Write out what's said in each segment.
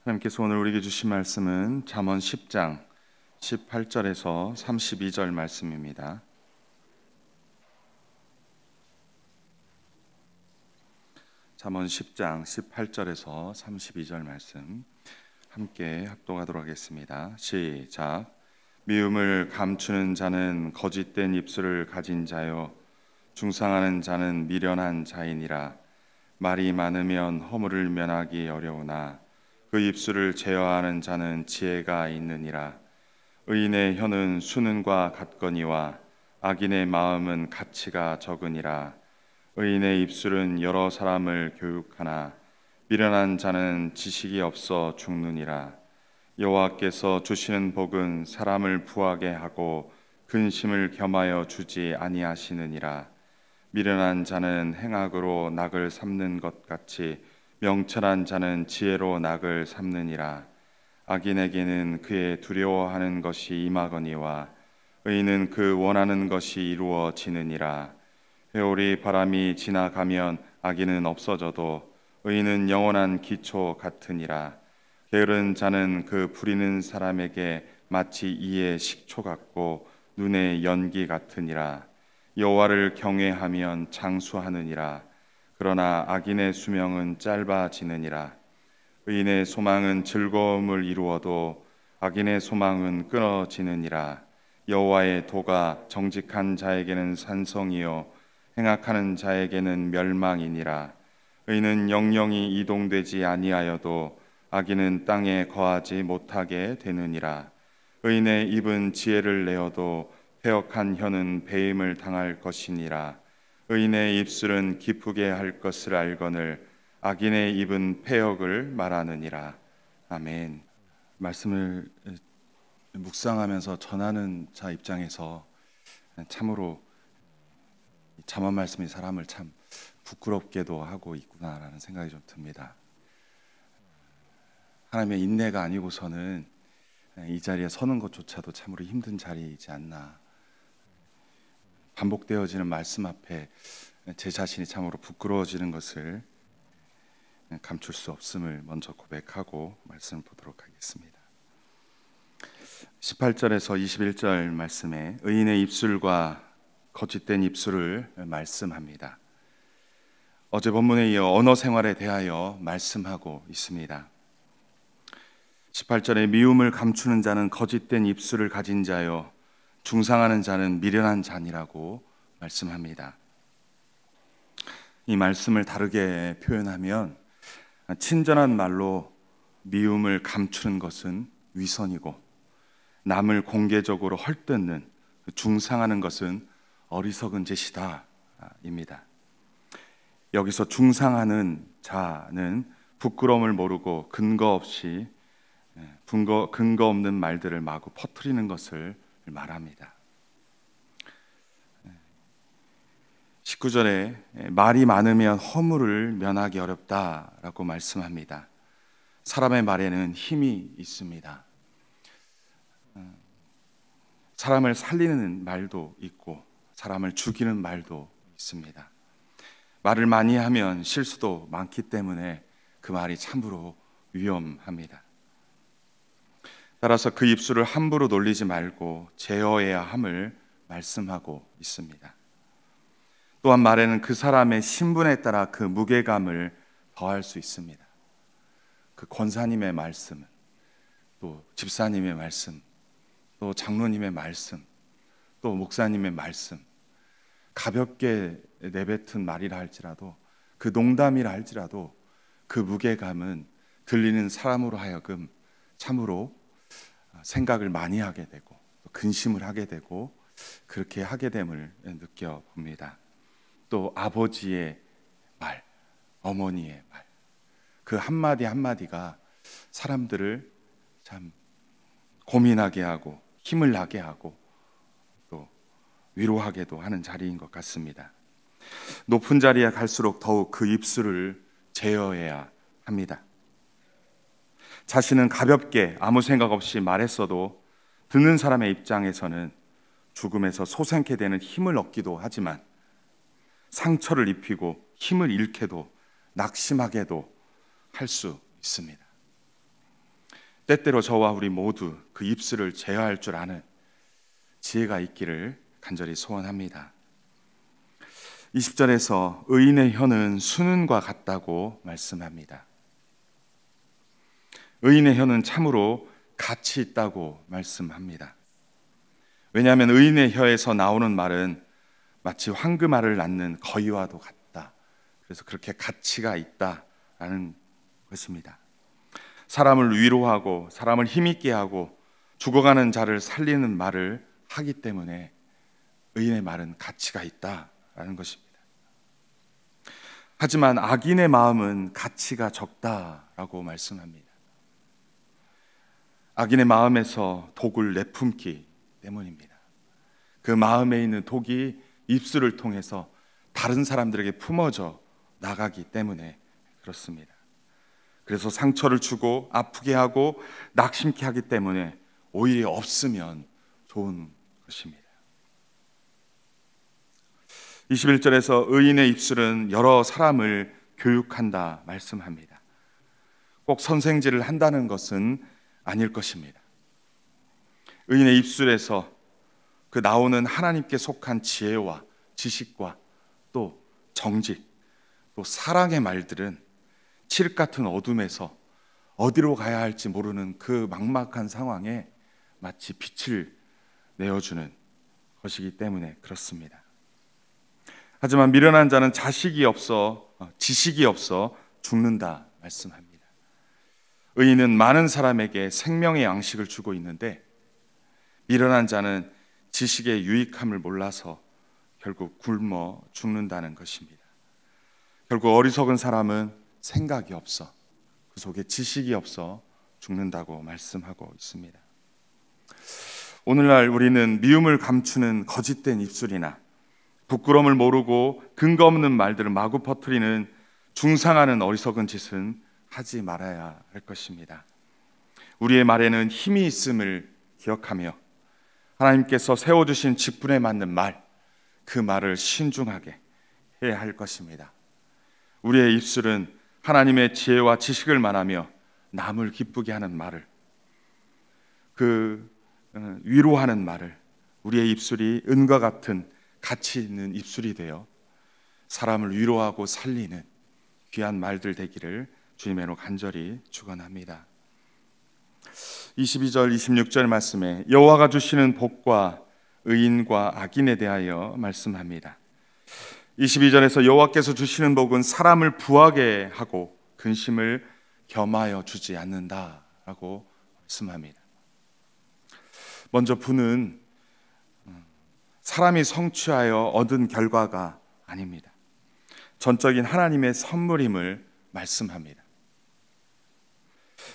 하나님께서 오늘 우리에게 주신 말씀은 잠언 10장 18절에서 32절 말씀입니다. 잠언 10장 18절에서 32절 말씀 함께 합독하도록 하겠습니다. 시작. 미움을 감추는 자는 거짓된 입술을 가진 자요 중상하는 자는 미련한 자이니라. 말이 많으면 허물을 면하기 어려우나 그 입술을 제어하는 자는 지혜가 있느니라. 의인의 혀는 수는과 같거니와 악인의 마음은 가치가 적으니라. 의인의 입술은 여러 사람을 교육하나 미련한 자는 지식이 없어 죽느니라. 여호와께서 주시는 복은 사람을 부하게 하고 근심을 겸하여 주지 아니하시느니라. 미련한 자는 행악으로 낙을 삼는 것 같이 명철한 자는 지혜로 낙을 삼느니라. 악인에게는 그의 두려워하는 것이 임하거니와 의인은 그 원하는 것이 이루어지느니라. 회오리 바람이 지나가면 악인은 없어져도 의인은 영원한 기초 같으니라. 게으른 자는 그 부리는 사람에게 마치 이의 식초 같고 눈의 연기 같으니라. 여호와를 경외하면 장수하느니라. 그러나 악인의 수명은 짧아지느니라. 의인의 소망은 즐거움을 이루어도 악인의 소망은 끊어지느니라. 여호와의 도가 정직한 자에게는 산성이요 행악하는 자에게는 멸망이니라. 의인은 영영이 이동되지 아니하여도 악인은 땅에 거하지 못하게 되느니라. 의인의 입은 지혜를 내어도 패역한 혀는 배임을 당할 것이니라. 의인의 입술은 기쁘게 할 것을 알거늘 악인의 입은 패역을 말하느니라. 아멘. 말씀을 묵상하면서 전하는 자 입장에서 참으로 잠언 말씀이 사람을 참 부끄럽게도 하고 있구나라는 생각이 좀 듭니다. 하나님의 인내가 아니고서는 이 자리에 서는 것조차도 참으로 힘든 자리이지 않나. 반복되어지는 말씀 앞에 제 자신이 참으로 부끄러워지는 것을 감출 수 없음을 먼저 고백하고 말씀을 보도록 하겠습니다. 18절에서 21절 말씀에 의인의 입술과 거짓된 입술을 말씀합니다. 어제 본문에 이어 언어 생활에 대하여 말씀하고 있습니다. 18절에 미움을 감추는 자는 거짓된 입술을 가진 자요 중상하는 자는 미련한 자니라고 말씀합니다. 이 말씀을 다르게 표현하면 친절한 말로 미움을 감추는 것은 위선이고 남을 공개적으로 헐뜯는 중상하는 것은 어리석은 짓이다 입니다. 여기서 중상하는 자는 부끄러움을 모르고 근거 없는 말들을 마구 퍼뜨리는 것을 말합니다. 19절에 말이 많으면 허물을 면하기 어렵다라고 말씀합니다. 사람의 말에는 힘이 있습니다. 사람을 살리는 말도 있고 사람을 죽이는 말도 있습니다. 말을 많이 하면 실수도 많기 때문에 그 말이 참으로 위험합니다. 따라서 그 입술을 함부로 놀리지 말고 제어해야 함을 말씀하고 있습니다. 또한 말에는 그 사람의 신분에 따라 그 무게감을 더할 수 있습니다. 그 권사님의 말씀, 또 집사님의 말씀, 또 장로님의 말씀, 또 목사님의 말씀, 가볍게 내뱉은 말이라 할지라도 그 농담이라 할지라도 그 무게감은 들리는 사람으로 하여금 참으로 생각을 많이 하게 되고 근심을 하게 되고 그렇게 하게 됨을 느껴봅니다. 또 아버지의 말, 어머니의 말, 그 한마디 한마디가 사람들을 참 고민하게 하고 힘을 나게 하고 또 위로하게도 하는 자리인 것 같습니다. 높은 자리에 갈수록 더욱 그 입술을 제어해야 합니다. 자신은 가볍게 아무 생각 없이 말했어도 듣는 사람의 입장에서는 죽음에서 소생케 되는 힘을 얻기도 하지만 상처를 입히고 힘을 잃게도 낙심하게도 할 수 있습니다. 때때로 저와 우리 모두 그 입술을 제어할 줄 아는 지혜가 있기를 간절히 소원합니다. 20절에서 의인의 혀는 수는과 같다고 말씀합니다. 의인의 혀는 참으로 가치 있다고 말씀합니다. 왜냐하면 의인의 혀에서 나오는 말은 마치 황금알을 낳는 거위와도 같다. 그래서 그렇게 가치가 있다라는 것입니다. 사람을 위로하고 사람을 힘있게 하고 죽어가는 자를 살리는 말을 하기 때문에 의인의 말은 가치가 있다라는 것입니다. 하지만 악인의 마음은 가치가 적다라고 말씀합니다. 악인의 마음에서 독을 내품기 때문입니다. 그 마음에 있는 독이 입술을 통해서 다른 사람들에게 품어져 나가기 때문에 그렇습니다. 그래서 상처를 주고 아프게 하고 낙심케 하기 때문에 오히려 없으면 좋은 것입니다. 21절에서 의인의 입술은 여러 사람을 교육한다 말씀합니다. 꼭 선생질을 한다는 것은 아닐 것입니다. 의인의 입술에서 그 나오는 하나님께 속한 지혜와 지식과 또 정직, 또 사랑의 말들은 칠흑 같은 어둠에서 어디로 가야 할지 모르는 그 막막한 상황에 마치 빛을 내어주는 것이기 때문에 그렇습니다. 하지만 미련한 자는 지식이 없어 죽는다 말씀합니다. 의인은 많은 사람에게 생명의 양식을 주고 있는데 미련한 자는 지식의 유익함을 몰라서 결국 굶어 죽는다는 것입니다. 결국 어리석은 사람은 생각이 없어, 그 속에 지식이 없어 죽는다고 말씀하고 있습니다. 오늘날 우리는 미움을 감추는 거짓된 입술이나 부끄러움을 모르고 근거 없는 말들을 마구 퍼뜨리는 중상하는 어리석은 짓은 하지 말아야 할 것입니다. 우리의 말에는 힘이 있음을 기억하며 하나님께서 세워주신 직분에 맞는 말, 그 말을 신중하게 해야 할 것입니다. 우리의 입술은 하나님의 지혜와 지식을 말하며 남을 기쁘게 하는 말을, 위로하는 말을, 우리의 입술이 은과 같은 가치 있는 입술이 되어 사람을 위로하고 살리는 귀한 말들 되기를 주님으로 간절히 축원합니다. 22절 26절 말씀에 여호와가 주시는 복과 의인과 악인에 대하여 말씀합니다. 22절에서 여호와께서 주시는 복은 사람을 부하게 하고 근심을 겸하여 주지 않는다라고 말씀합니다. 먼저 부는 사람이 성취하여 얻은 결과가 아닙니다. 전적인 하나님의 선물임을 말씀합니다.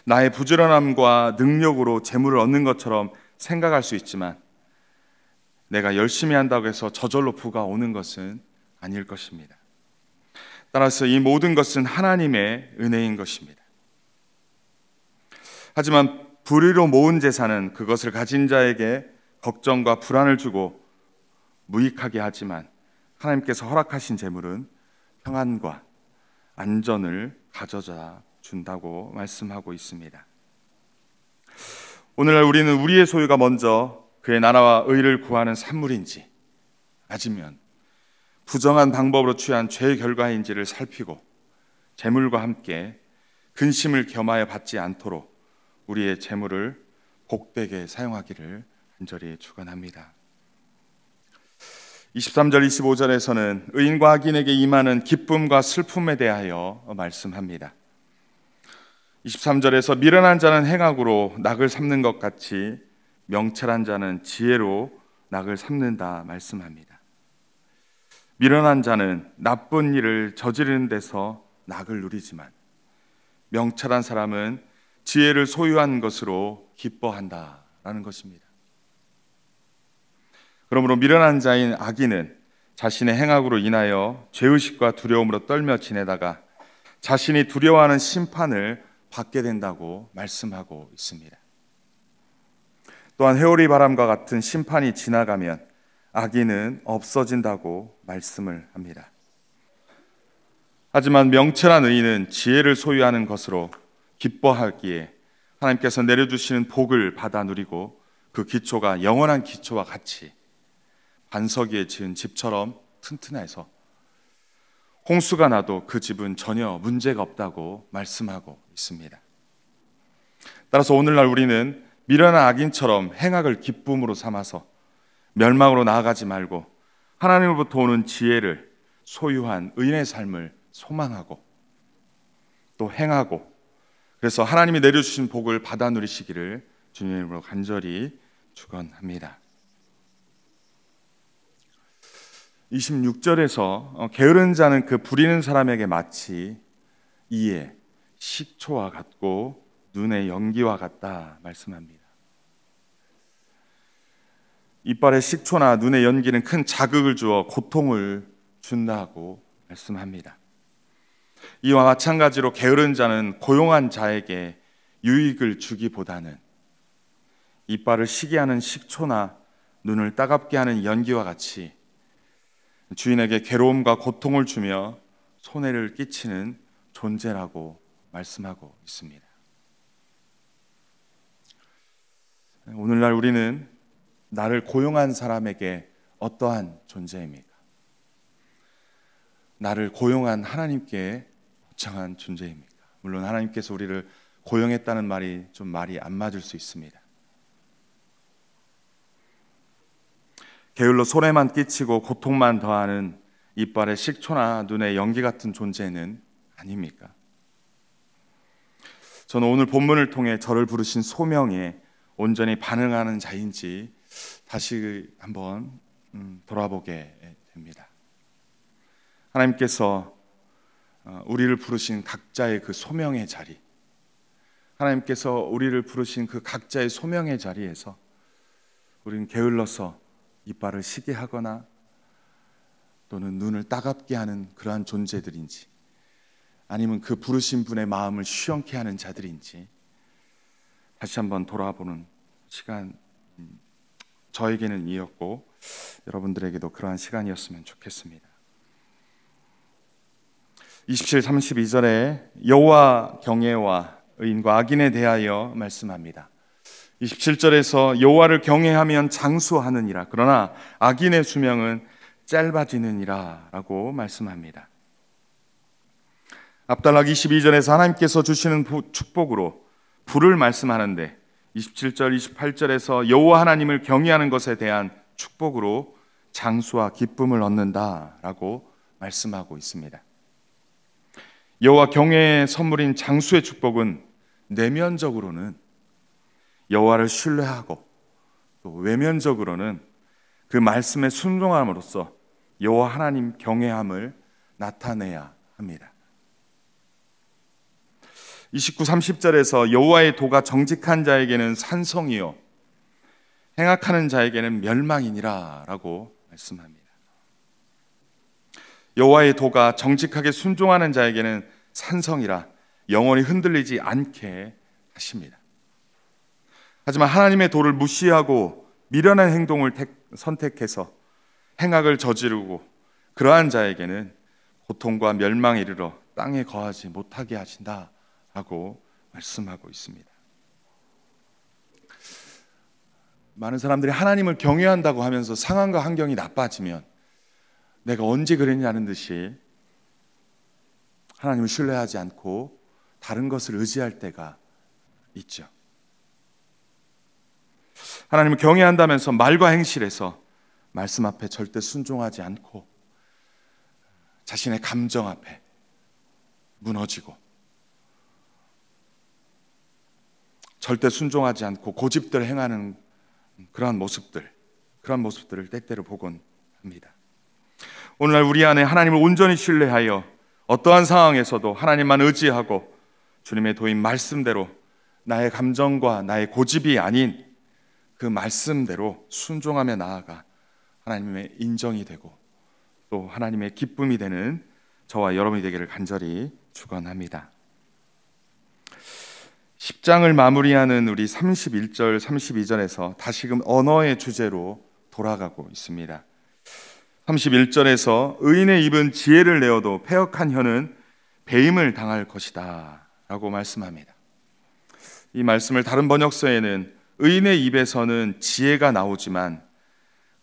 나의 부지런함과 능력으로 재물을 얻는 것처럼 생각할 수 있지만 내가 열심히 한다고 해서 저절로 부가 오는 것은 아닐 것입니다. 따라서 이 모든 것은 하나님의 은혜인 것입니다. 하지만 불의로 모은 재산은 그것을 가진 자에게 걱정과 불안을 주고 무익하게 하지만 하나님께서 허락하신 재물은 평안과 안전을 가져다 준다고 말씀하고 있습니다. 오늘날 우리는 우리의 소유가 먼저 그의 나라와 의를 구하는 산물인지 아니면 부정한 방법으로 취한 죄의 결과인지를 살피고 재물과 함께 근심을 겸하여 받지 않도록 우리의 재물을 복되게 사용하기를 간절히 축원합니다. 23절 25절에서는 의인과 악인에게 임하는 기쁨과 슬픔에 대하여 말씀합니다. 23절에서 미련한 자는 행악으로 낙을 삼는 것 같이 명철한 자는 지혜로 낙을 삼는다 말씀합니다. 미련한 자는 나쁜 일을 저지르는 데서 낙을 누리지만 명철한 사람은 지혜를 소유한 것으로 기뻐한다라는 것입니다. 그러므로 미련한 자인 악인은 자신의 행악으로 인하여 죄의식과 두려움으로 떨며 지내다가 자신이 두려워하는 심판을 받게 된다고 말씀하고 있습니다. 또한 회오리 바람과 같은 심판이 지나가면 악인은 없어진다고 말씀을 합니다. 하지만 명철한 의인은 지혜를 소유하는 것으로 기뻐하기에 하나님께서 내려주시는 복을 받아 누리고 그 기초가 영원한 기초와 같이 반석 위에 지은 집처럼 튼튼해서 홍수가 나도 그 집은 전혀 문제가 없다고 말씀하고 있습니다. 따라서 오늘날 우리는 미련한 악인처럼 행악을 기쁨으로 삼아서 멸망으로 나아가지 말고 하나님으로부터 오는 지혜를 소유한 의인의 삶을 소망하고 또 행하고, 그래서 하나님이 내려주신 복을 받아 누리시기를 주님의 이름으로 간절히 축원합니다. 26절에서 게으른 자는 그 부리는 사람에게 마치 이에 식초와 같고 눈의 연기와 같다 말씀합니다. 이빨의 식초나 눈의 연기는 큰 자극을 주어 고통을 준다고 말씀합니다. 이와 마찬가지로 게으른 자는 고용한 자에게 유익을 주기보다는 이빨을 시게 하는 식초나 눈을 따갑게 하는 연기와 같이 주인에게 괴로움과 고통을 주며 손해를 끼치는 존재라고 말씀하고 있습니다. 오늘날 우리는 나를 고용한 사람에게 어떠한 존재입니까? 나를 고용한 하나님께 호청한 존재입니까? 물론 하나님께서 우리를 고용했다는 말이 좀 말이 안 맞을 수 있습니다. 게을러 손해만 끼치고 고통만 더하는 이빨의 식초나 눈의 연기 같은 존재는 아닙니까? 저는 오늘 본문을 통해 저를 부르신 소명에 온전히 반응하는 자인지 다시 한번 돌아보게 됩니다. 하나님께서 우리를 부르신 각자의 그 소명의 자리, 하나님께서 우리를 부르신 그 각자의 소명의 자리에서 우리는 게을러서 이빨을 시게 하거나 또는 눈을 따갑게 하는 그러한 존재들인지, 아니면 그 부르신 분의 마음을 쉬얹게 하는 자들인지 다시 한번 돌아보는 시간, 저에게는 이었고 여러분들에게도 그러한 시간이었으면 좋겠습니다. 27, 32절에 여호와 경외와 의인과 악인에 대하여 말씀합니다. 27절에서 여호와를 경외하면 장수하느니라, 그러나 악인의 수명은 짧아지느니라 라고 말씀합니다. 앞달락 22절에서 하나님께서 주시는 축복으로 불을 말씀하는데 27절, 28절에서 여호와 하나님을 경외하는 것에 대한 축복으로 장수와 기쁨을 얻는다라고 말씀하고 있습니다. 여호와 경외의 선물인 장수의 축복은 내면적으로는 여호와를 신뢰하고 또 외면적으로는 그 말씀에 순종함으로써 여호와 하나님 경외함을 나타내야 합니다. 29, 30절에서 여호와의 도가 정직한 자에게는 산성이요 행악하는 자에게는 멸망이니라 라고 말씀합니다. 여호와의 도가 정직하게 순종하는 자에게는 산성이라 영원히 흔들리지 않게 하십니다. 하지만 하나님의 도를 무시하고 미련한 행동을 선택해서 행악을 저지르고 그러한 자에게는 고통과 멸망에 이르러 땅에 거하지 못하게 하신다 라고 말씀하고 있습니다. 많은 사람들이 하나님을 경외한다고 하면서 상황과 환경이 나빠지면 내가 언제 그랬냐는 듯이 하나님을 신뢰하지 않고 다른 것을 의지할 때가 있죠. 하나님을 경외한다면서 말과 행실에서 말씀 앞에 절대 순종하지 않고 자신의 감정 앞에 무너지고 절대 순종하지 않고 고집대로 행하는 그러한 모습들을 때때로 보곤 합니다. 오늘날 우리 안에 하나님을 온전히 신뢰하여 어떠한 상황에서도 하나님만 의지하고 주님의 도인 말씀대로 나의 감정과 나의 고집이 아닌 그 말씀대로 순종하며 나아가 하나님의 인정이 되고 또 하나님의 기쁨이 되는 저와 여러분이 되기를 간절히 축원합니다. 10장을 마무리하는 우리 31절, 32절에서 다시금 언어의 주제로 돌아가고 있습니다. 31절에서 의인의 입은 지혜를 내어도 패역한 혀는 배임을 당할 것이다 라고 말씀합니다. 이 말씀을 다른 번역서에는 의인의 입에서는 지혜가 나오지만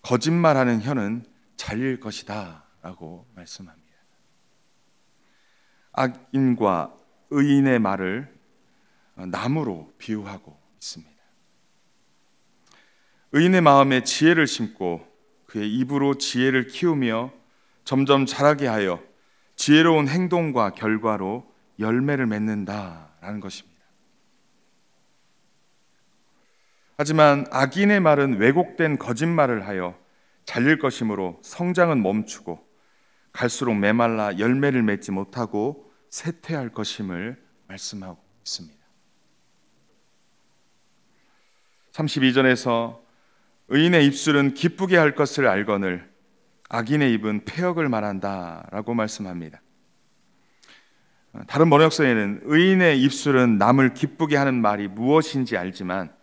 거짓말하는 혀는 잘릴 것이다 라고 말씀합니다. 악인과 의인의 말을 나무로 비유하고 있습니다. 의인의 마음에 지혜를 심고 그의 입으로 지혜를 키우며 점점 자라게 하여 지혜로운 행동과 결과로 열매를 맺는다라는 것입니다. 하지만 악인의 말은 왜곡된 거짓말을 하여 잘릴 것이므로 성장은 멈추고 갈수록 메말라 열매를 맺지 못하고 쇠퇴할 것임을 말씀하고 있습니다. 32절에서 의인의 입술은 기쁘게 할 것을 알거늘 악인의 입은 패역을 말한다라고 말씀합니다. 다른 번역서에는 의인의 입술은 남을 기쁘게 하는 말이 무엇인지 알지만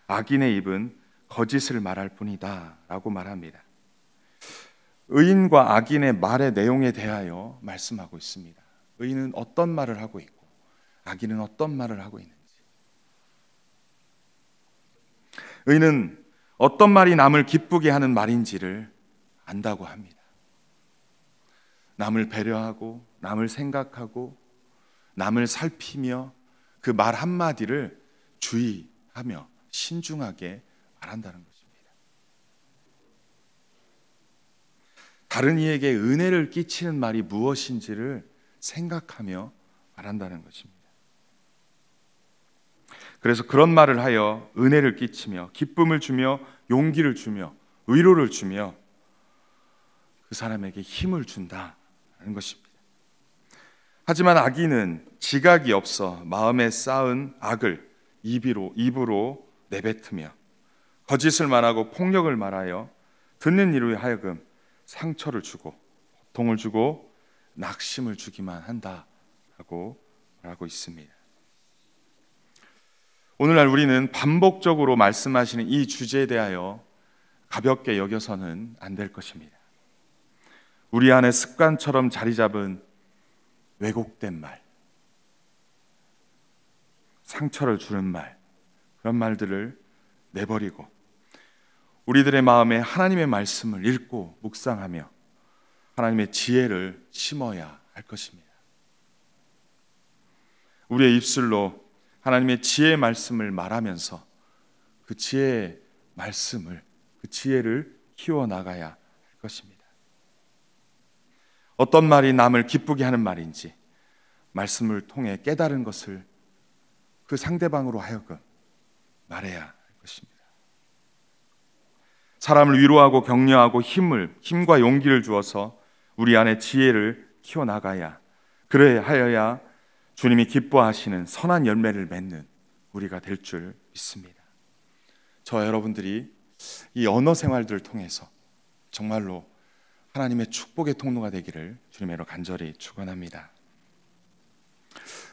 악인의 입은 거짓을 말할 뿐이다 라고 말합니다. 의인과 악인의 말의 내용에 대하여 말씀하고 있습니다. 의인은 어떤 말을 하고 있고 악인은 어떤 말을 하고 있는지, 의인은 어떤 말이 남을 기쁘게 하는 말인지를 안다고 합니다. 남을 배려하고 남을 생각하고 남을 살피며 그 말 한마디를 주의하며 신중하게 말한다는 것입니다. 다른 이에게 은혜를 끼치는 말이 무엇인지를 생각하며 말한다는 것입니다. 그래서 그런 말을 하여 은혜를 끼치며 기쁨을 주며 용기를 주며 위로를 주며 그 사람에게 힘을 준다는 것입니다. 하지만 악인은 지각이 없어 마음에 쌓은 악을 입으로 내뱉으며 거짓을 말하고 폭력을 말하여 듣는 이로 하여금 상처를 주고 고통을 주고 낙심을 주기만 한다라고 말하고 있습니다. 오늘날 우리는 반복적으로 말씀하시는 이 주제에 대하여 가볍게 여겨서는 안 될 것입니다. 우리 안에 습관처럼 자리 잡은 왜곡된 말, 상처를 주는 말, 그런 말들을 내버리고 우리들의 마음에 하나님의 말씀을 읽고 묵상하며 하나님의 지혜를 심어야 할 것입니다. 우리의 입술로 하나님의 지혜의 말씀을 말하면서 그 지혜의 말씀을, 그 지혜를 키워나가야 할 것입니다. 어떤 말이 남을 기쁘게 하는 말인지 말씀을 통해 깨달은 것을 그 상대방으로 하여금 말해야 할 것입니다. 사람을 위로하고 격려하고 힘과 용기를 주어서 우리 안에 지혜를 키워나가야, 그래야 주님이 기뻐하시는 선한 열매를 맺는 우리가 될 줄 믿습니다. 저와 여러분들이 이 언어 생활들을 통해서 정말로 하나님의 축복의 통로가 되기를 주님으로 간절히 축원합니다.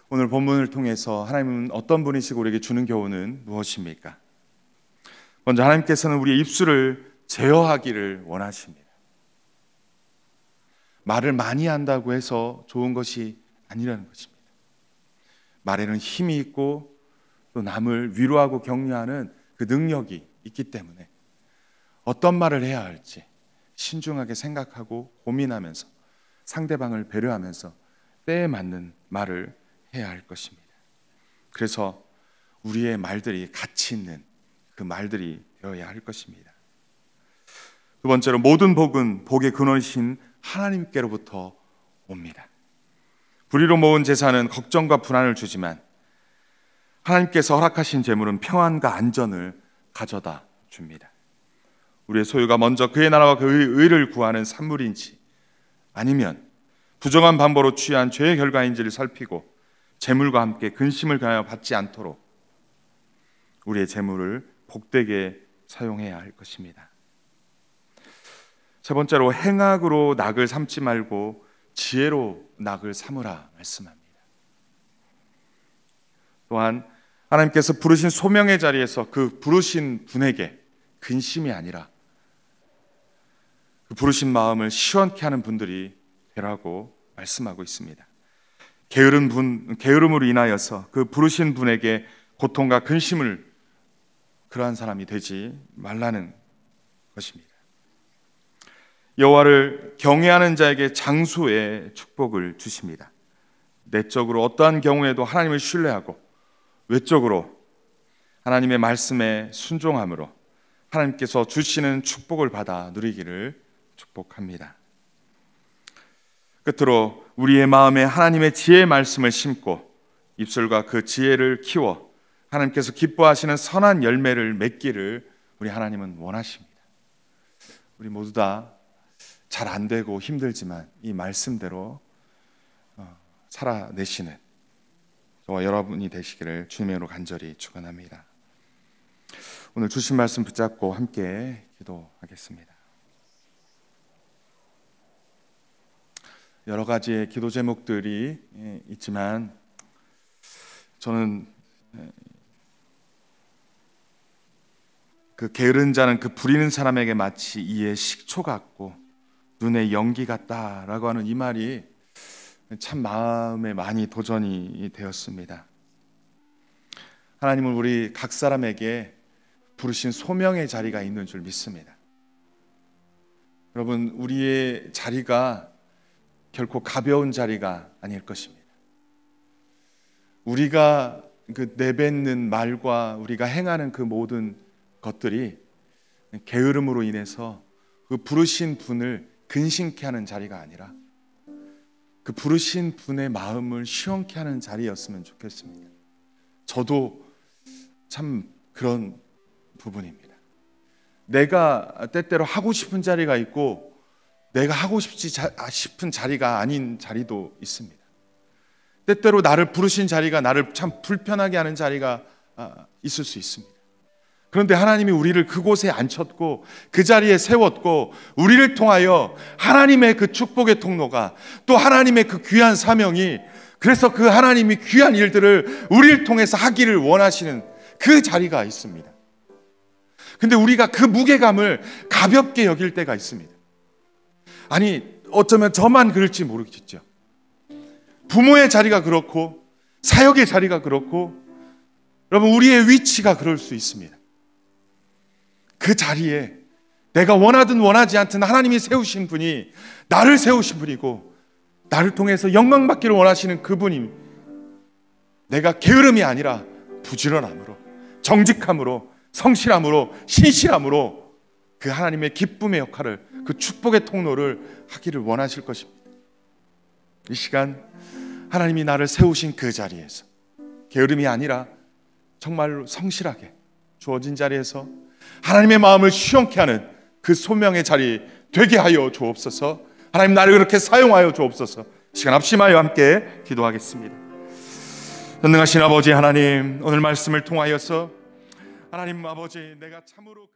오늘 본문을 통해서 하나님은 어떤 분이시고 우리에게 주는 교훈은 무엇입니까? 먼저 하나님께서는 우리의 입술을 제어하기를 원하십니다. 말을 많이 한다고 해서 좋은 것이 아니라는 것입니다. 말에는 힘이 있고 또 남을 위로하고 격려하는 그 능력이 있기 때문에 어떤 말을 해야 할지 신중하게 생각하고 고민하면서 상대방을 배려하면서 때에 맞는 말을 해야 할 것입니다. 그래서 우리의 말들이 가치 있는 그 말들이 되어야 할 것입니다. 두 번째로, 모든 복은 복의 근원이신 하나님께로부터 옵니다. 불의로 모은 재산은 걱정과 불안을 주지만 하나님께서 허락하신 재물은 평안과 안전을 가져다 줍니다. 우리의 소유가 먼저 그의 나라와 그의 의를 구하는 산물인지 아니면 부정한 방법으로 취한 죄의 결과인지를 살피고 재물과 함께 근심을 가하여 받지 않도록 우리의 재물을 복되게 사용해야 할 것입니다. 세 번째로, 행악으로 낙을 삼지 말고 지혜로 낙을 삼으라 말씀합니다. 또한 하나님께서 부르신 소명의 자리에서 그 부르신 분에게 근심이 아니라 그 부르신 마음을 시원케 하는 분들이 되라고 말씀하고 있습니다. 게으름으로 인하여서 그 부르신 분에게 고통과 근심을 그러한 사람이 되지 말라는 것입니다. 여호와를 경외하는 자에게 장수의 축복을 주십니다. 내적으로 어떠한 경우에도 하나님을 신뢰하고 외적으로 하나님의 말씀에 순종함으로 하나님께서 주시는 축복을 받아 누리기를 축복합니다. 끝으로 우리의 마음에 하나님의 지혜의 말씀을 심고 입술과 그 지혜를 키워 하나님께서 기뻐하시는 선한 열매를 맺기를 우리 하나님은 원하십니다. 우리 모두 다 잘 안 되고 힘들지만 이 말씀대로 살아내시는 저와 여러분이 되시기를 주님의 이름으로 간절히 축원합니다. 오늘 주신 말씀 붙잡고 함께 기도하겠습니다. 여러 가지의 기도 제목들이 있지만 저는 그 게으른 자는 그 부리는 사람에게 마치 이에 식초 같고 눈에 연기 같다라고 하는 이 말이 참 마음에 많이 도전이 되었습니다. 하나님은 우리 각 사람에게 부르신 소명의 자리가 있는 줄 믿습니다. 여러분, 우리의 자리가 결코 가벼운 자리가 아닐 것입니다. 우리가 그 내뱉는 말과 우리가 행하는 그 모든 것들이 게으름으로 인해서 그 부르신 분을 근심케 하는 자리가 아니라 그 부르신 분의 마음을 시원케 하는 자리였으면 좋겠습니다. 저도 참 그런 부분입니다. 내가 때때로 하고 싶은 자리가 있고 내가 하고 싶은 자리가 아닌 자리도 있습니다. 때때로 나를 부르신 자리가 나를 참 불편하게 하는 자리가 있을 수 있습니다. 그런데 하나님이 우리를 그곳에 앉혔고 그 자리에 세웠고 우리를 통하여 하나님의 그 축복의 통로가 또 하나님의 그 귀한 사명이 그래서 그 하나님이 귀한 일들을 우리를 통해서 하기를 원하시는 그 자리가 있습니다. 근데 우리가 그 무게감을 가볍게 여길 때가 있습니다. 아니 어쩌면 저만 그럴지 모르겠죠. 부모의 자리가 그렇고 사역의 자리가 그렇고 여러분 우리의 위치가 그럴 수 있습니다. 그 자리에 내가 원하든 원하지 않든 하나님이 세우신 분이 나를 세우신 분이고 나를 통해서 영광받기를 원하시는 그분이 내가 게으름이 아니라 부지런함으로 정직함으로 성실함으로 신실함으로 그 하나님의 기쁨의 역할을 그 축복의 통로를 하기를 원하실 것입니다. 이 시간 하나님이 나를 세우신 그 자리에서 게으름이 아니라 정말로 성실하게 주어진 자리에서 하나님의 마음을 시원케 하는 그 소명의 자리 되게 하여 주옵소서. 하나님 나를 그렇게 사용하여 주옵소서. 시간 합심하여 함께 기도하겠습니다. 전능하신 아버지 하나님, 오늘 말씀을 통하여서 하나님 아버지 내가 참으로